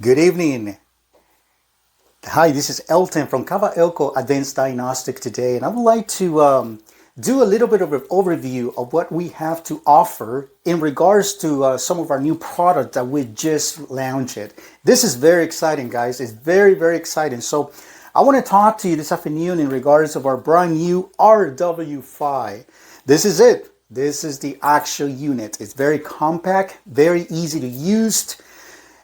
Good evening. Hi, this is Elton from Kava Elko Advanced Diagnostics today, and I would like to do a little bit of an overview of what we have to offer in regards to some of our new products that we just launched. This is very exciting, guys. It's very, very exciting. So I want to talk to you this afternoon in regards of our brand new RW5. This is it. This is the actual unit. It's very compact, very easy to use.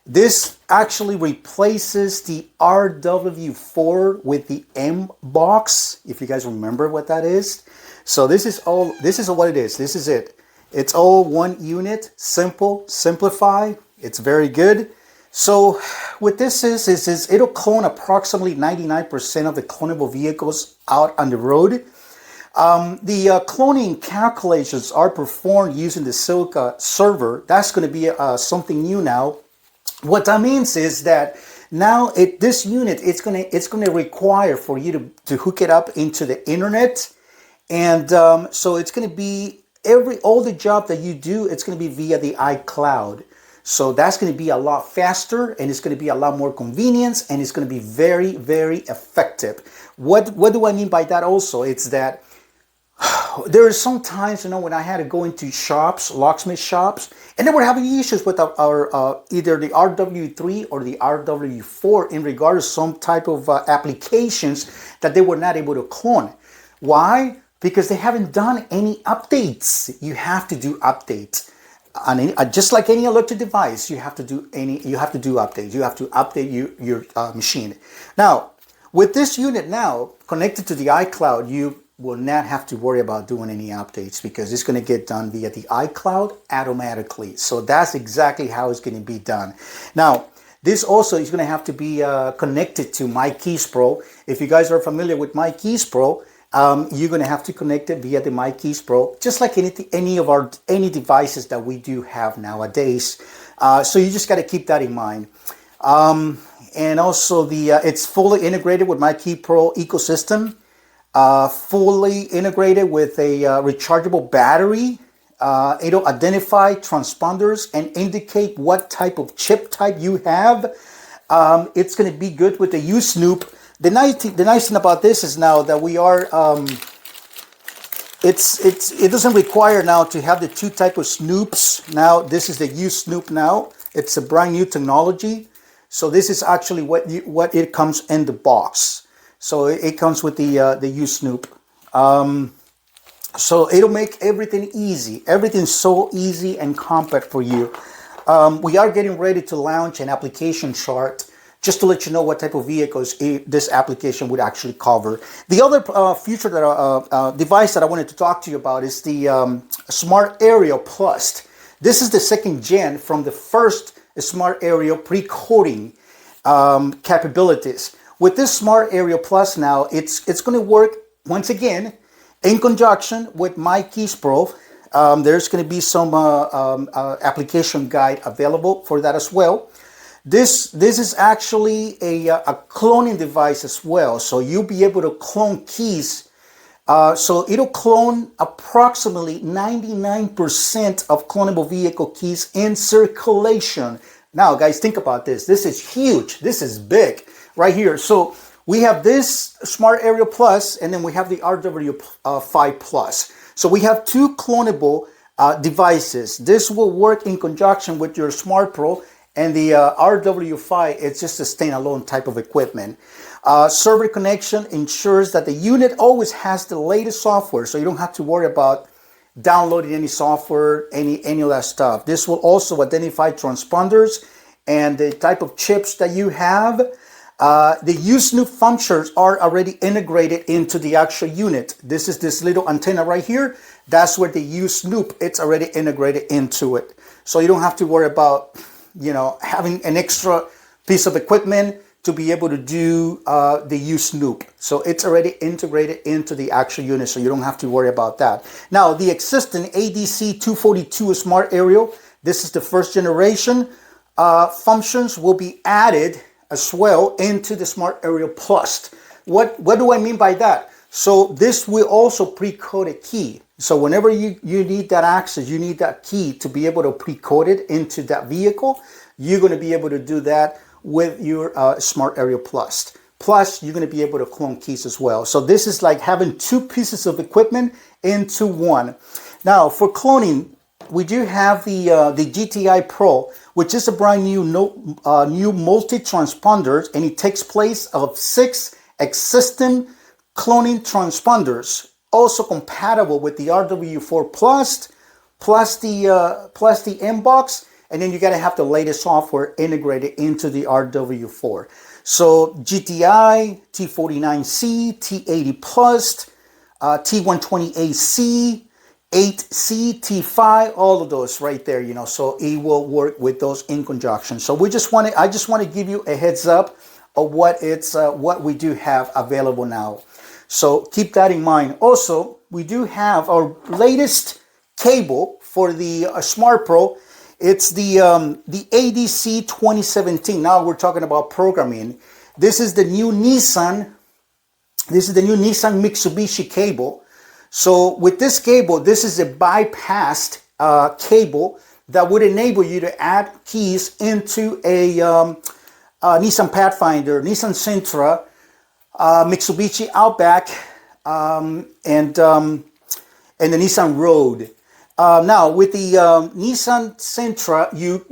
This actually replaces the RW4 with the M box, if you guys remember what that is. So this is what it is. This is it. It's all one unit, simple, simplify. It's very good. So what this is it'll clone approximately 99% of the clonable vehicles out on the road. The cloning calculations are performed using the Silica server. That's going to be something new now. What that means is that now this unit it's gonna require for you to hook it up into the internet, and so it's gonna be all the job that you do, it's gonna be via the iCloud. So that's gonna be a lot faster, and it's gonna be a lot more convenience, and it's gonna be very, very effective. What do I mean by that? Also, it's that there are some times, when I had to go into shops, locksmith shops, and they were having issues with our either the RW3 or the RW4 in regards to some type of applications that they were not able to clone. Why? Because they haven't done any updates. You have to do updates. Just like any electric device, you have to do updates. You have to update your machine. Now, with this unit now connected to the iCloud, you will not have to worry about doing any updates because it's going to get done via the iCloud automatically. So that's exactly how it's going to be done. Now, this also is going to have to be connected to MyKeys Pro. If you guys are familiar with MyKeys Pro, you're going to have to connect it via the MyKeys Pro, just like any devices that we do have nowadays. So you just got to keep that in mind. And also it's fully integrated with MyKey Pro ecosystem. Fully integrated with a rechargeable battery. It'll identify transponders and indicate what type of chip type you have. It's going to be good with the Snoop. The nice thing about this is now that we are it doesn't require now to have the two type of Snoops. Now this is the Snoop now. It's a brand new technology. So this is actually what it comes in the box. So it comes with the Snoop. So it'll make everything easy. Everything's so easy and compact for you. We are getting ready to launch an application chart just to let you know what type of vehicles this application would actually cover. The other future device that I wanted to talk to you about is the Smart Aerial Plus. This is the second gen from the first Smart Aerial pre-coding capabilities. With this Smart Aerial Plus now, it's going to work, once again, in conjunction with MyKeys Pro. There's going to be some application guide available for that as well. This is actually a cloning device as well. So you'll be able to clone keys. So it'll clone approximately 99% of clonable vehicle keys in circulation. Now, guys, think about this. This is huge. This is big. Right here. So we have this Smart Aerial Plus, and then we have the RW5 Plus. So we have two clonable devices. This will work in conjunction with your Smart Pro, and the RW5, it's just a standalone type of equipment. Server connection ensures that the unit always has the latest software, so you don't have to worry about downloading any software, any of that stuff. This will also identify transponders and the type of chips that you have. The Snoop functions are already integrated into the actual unit. This is this little antenna right here. That's where the Snoop, it's already integrated into it. So you don't have to worry about, having an extra piece of equipment to be able to do the Snoop. So it's already integrated into the actual unit, so you don't have to worry about that. Now, the existing ADC-245 Smart Aerial, this is the first generation. Functions will be added as well into the Smart Aerial Plus. What do I mean by that? So this will also pre-code a key. So whenever you need that access, you need that key to be able to pre-code it into that vehicle, you're going to be able to do that with your Smart Area Plus. Plus, you're going to be able to clone keys as well. So this is like having two pieces of equipment into one. Now, for cloning, we do have the GTI Pro, which is a brand new new multi-transponder, and it takes place of 6 existing cloning transponders, also compatible with the RW4 plus the M-Box, and then you got to have the latest software integrated into the RW4. So GTI, T49C, T80 Plus, T128C, 8C, T5, all of those right there, you know, so it will work with those in conjunction. So I just want to give you a heads up of what we do have available now. So keep that in mind. Also, we do have our latest cable for the Smart Pro. It's the ADC2017. Now we're talking about programming. This is the new Nissan. This is the new Nissan Mitsubishi cable. So with this cable, this is a bypassed cable that would enable you to add keys into a Nissan Pathfinder, Nissan Sentra, Mitsubishi Outback, and the Nissan Road. Now with the Nissan Sentra, you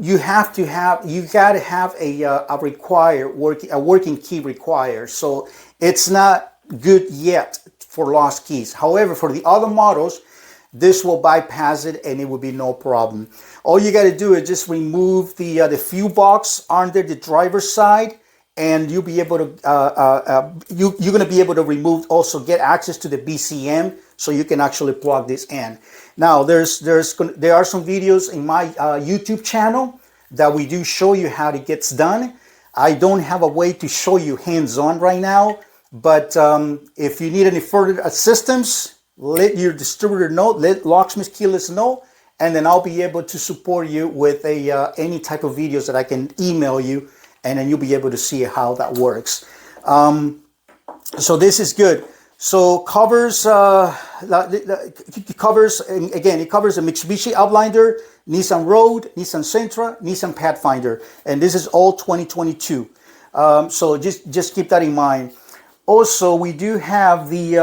gotta have a working key required. So it's not good yet for lost keys. However, for the other models, this will bypass it and it will be no problem. All you got to do is just remove the fuel box under the driver's side, and you'll be able to you're going to be able to also get access to the BCM, so you can actually plug this in. Now there are some videos in my YouTube channel that we do show you how it gets done. I don't have a way to show you hands-on right now, but if you need any further assistance, let your distributor know, let Locksmith Keyless know, and then I'll be able to support you with any type of videos that I can email you, and then you'll be able to see how that works. So this is good. So it covers a Mitsubishi Outlander, Nissan Road, Nissan Sentra, Nissan Pathfinder, and this is all 2022. So just keep that in mind. Also, we do have the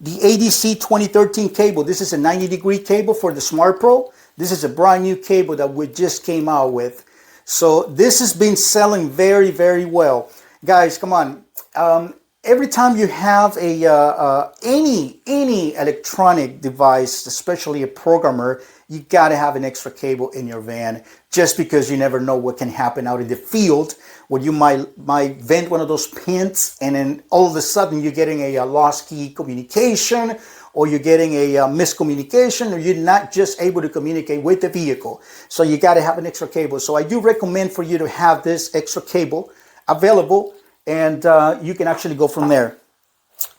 ADC2013 cable. This is a 90-degree cable for the Smart Pro. This is a brand new cable that we just came out with. So this has been selling very, very well. Guys, come on. Every time you have any electronic device, especially a programmer, you got to have an extra cable in your van, just because you never know what can happen out in the field, where you might vent one of those pins, and then all of a sudden you're getting a lost key communication, or you're getting a miscommunication, or you're not just able to communicate with the vehicle. So you got to have an extra cable. So I do recommend for you to have this extra cable available, and you can actually go from there.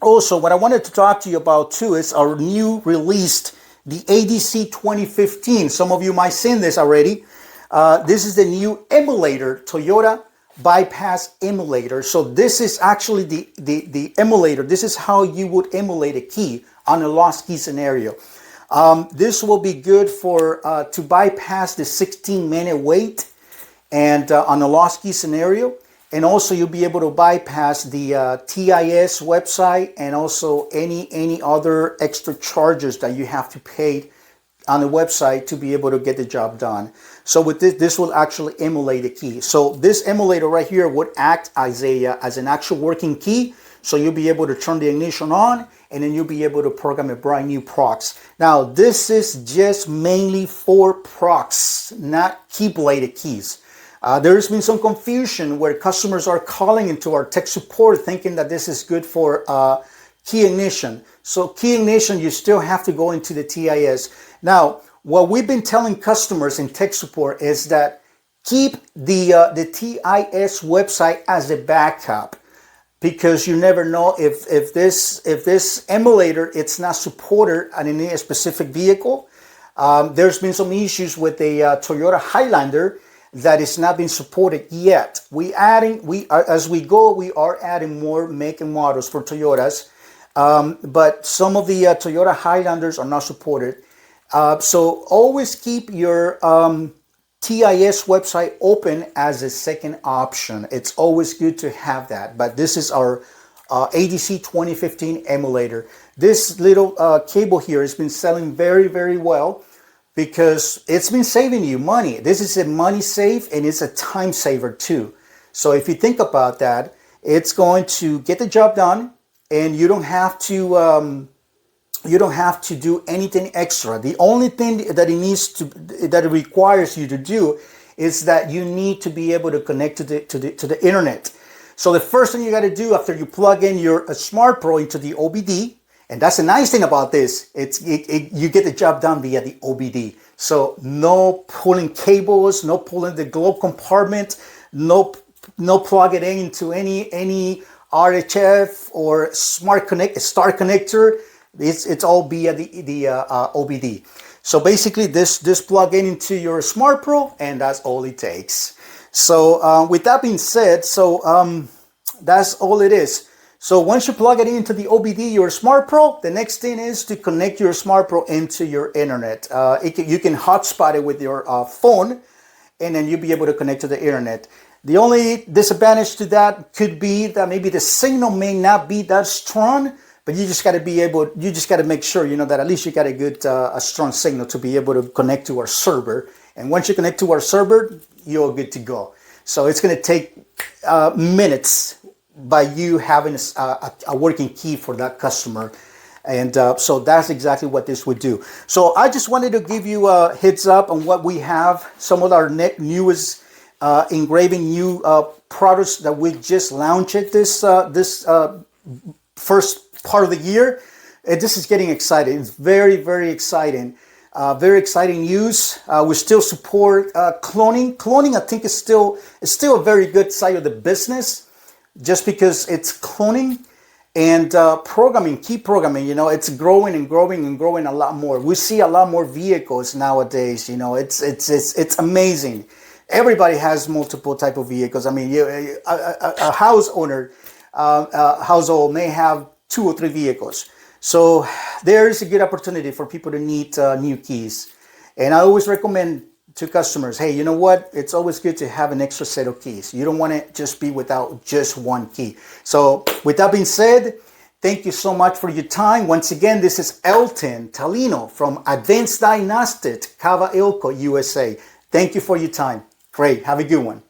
Also, what I wanted to talk to you about too is our new released, the ADC2015. Some of you might have seen this already. This is the new emulator, Toyota bypass emulator. So this is actually the emulator. This is how you would emulate a key on a lost key scenario. This will be good for to bypass the 16-minute wait and on a lost key scenario. And also you'll be able to bypass the TIS website, and also any other extra charges that you have to pay on the website to be able to get the job done. So with this will actually emulate a key. So this emulator right here would act as an actual working key. So you'll be able to turn the ignition on, and then you'll be able to program a brand new procs. Now this is just mainly for procs, not key-bladed keys. There's been some confusion where customers are calling into our tech support thinking that this is good for key ignition. So key ignition, you still have to go into the TIS. Now, what we've been telling customers in tech support is that keep the TIS website as a backup, because you never know if this emulator it's not supported on any specific vehicle. There's been some issues with the Toyota Highlander that is not being supported yet. As we go, we are adding more make and models for Toyotas, but some of the Toyota Highlanders are not supported. So always keep your TIS website open as a second option. It's always good to have that. But this is our ADC2015 emulator. This little cable here has been selling very, very well because it's been saving you money. This is a money save and it's a time saver too. So if you think about that, it's going to get the job done, and you don't have to do anything extra. The only thing that it requires you to do is that you need to be able to connect to the internet. So the first thing you got to do after you plug in your Smart Pro into the OBD, and that's the nice thing about this, you get the job done via the OBD. So no pulling cables, no pulling the globe compartment, no plug it into any RHF or Star connector. It's all via the OBD. So basically this plug in into your Smart Pro, and that's all it takes. So with that being said, that's all it is. So once you plug it into the OBD, your Smart Pro, the next thing is to connect your Smart Pro into your internet. You can hotspot it with your phone, and then you'll be able to connect to the internet. The only disadvantage to that could be that maybe the signal may not be that strong, but you just got to make sure, that at least you got a good, a strong signal to be able to connect to our server. And once you connect to our server, you're good to go. So it's going to take minutes by you having a working key for that customer. And so that's exactly what this would do. So I just wanted to give you a heads up on what we have, some of our newest engraving new products that we just launched this first part of the year. And this is getting exciting. It's very, very exciting. Very exciting news. We still support cloning. Cloning, I think, is still a very good side of the business, just because it's cloning. And programming, key programming, it's growing and growing and growing a lot more. We see a lot more vehicles nowadays. It's amazing. Everybody has multiple type of vehicles. I mean, a household may have 2 or 3 vehicles. So there is a good opportunity for people to need new keys. And I always recommend to customers, hey, you know what? It's always good to have an extra set of keys. You don't want to just be without just one key. So with that being said, thank you so much for your time. Once again, this is Elton Talino from Advanced Diagnostics, Cava Ilco, USA. Thank you for your time. Great. Have a good one.